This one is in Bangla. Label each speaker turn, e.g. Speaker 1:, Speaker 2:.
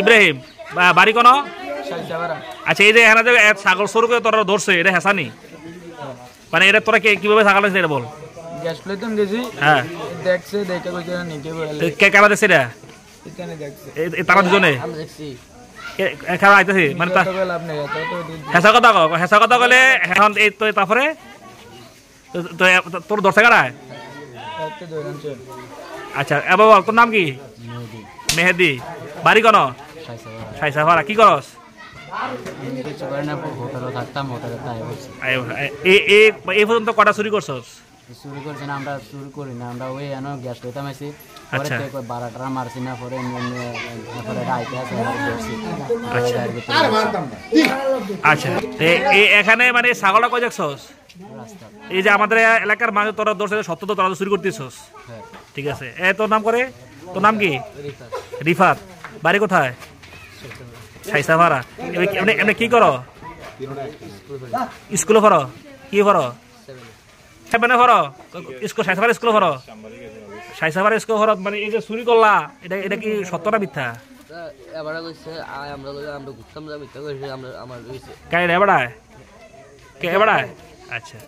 Speaker 1: ইব্রাহিম বাড়ি কোন? আচ্ছা, এই যে এখানে যে ছাগল শুরু করে তোরা ধরছে, এটা হেসানি মানে এটা তোরা কিভাবে ছাগল আছে এটা বল।
Speaker 2: গ্যাস প্লেটন গেছি,
Speaker 1: হ্যাঁ
Speaker 2: দেখছে, দেখে কইছে না নিকে বলে
Speaker 1: কে কারা দেখছে এটা?
Speaker 2: এখানে দেখছে
Speaker 1: তারা দুজনে
Speaker 2: আমি দেখছি
Speaker 1: খেলা আইতেছে মানে
Speaker 2: তো লাভ নেই, তো
Speaker 1: হেসা কথা কলে এখন এই তো তারপরে তোর ধরছে কারা?
Speaker 2: এত দৌড়ানছে
Speaker 1: আচ্ছা এবার বল তোর নাম কি? মেহেদি। বাড়ি কোন? সাইসাফারা। কি করস?
Speaker 2: কিছু করে না, হোটেলে থাকতাম, হোটেলে তাই বলছি।
Speaker 1: এই পর্যন্ত কটা চুরি করছস?
Speaker 2: চুরি করছি না, আমরা চুরি করি না, আমরা ওই এনো গ্যাস পেতাম আছি,
Speaker 1: আচ্ছা
Speaker 2: পরে বারাটা মারছি না, পরে পরে রাইতে আছে ধরছি।
Speaker 1: আচ্ছা এখানে মানে ছাগলটা কই দেখছস? এই যে আমাদের এলাকার মানুষ তোরা ধরছে সত্য তো তোরা চুরি করতেছস। ঠিক আছে, তোর নাম করে? তোর নাম কি? রিফাত। বাড়ি কোথায়? সাইসাফারা। এমনি কি করো? স্কুলে পড়ো? কি পড়ো? সেভেনে পড়ো? স্কুল সাইসাফারা স্কুলে পড়ো? সাইসাফারা স্কুল পড়ো মানে এই যে চুরি করলা, এটা কি সত্য না মিথ্যা?
Speaker 2: এবারে কইছে আমরা ঘুরতাম, মিথ্যা কইছে, আমরা আমার
Speaker 1: কাই রে এবারে? কে এবারে? আচ্ছা।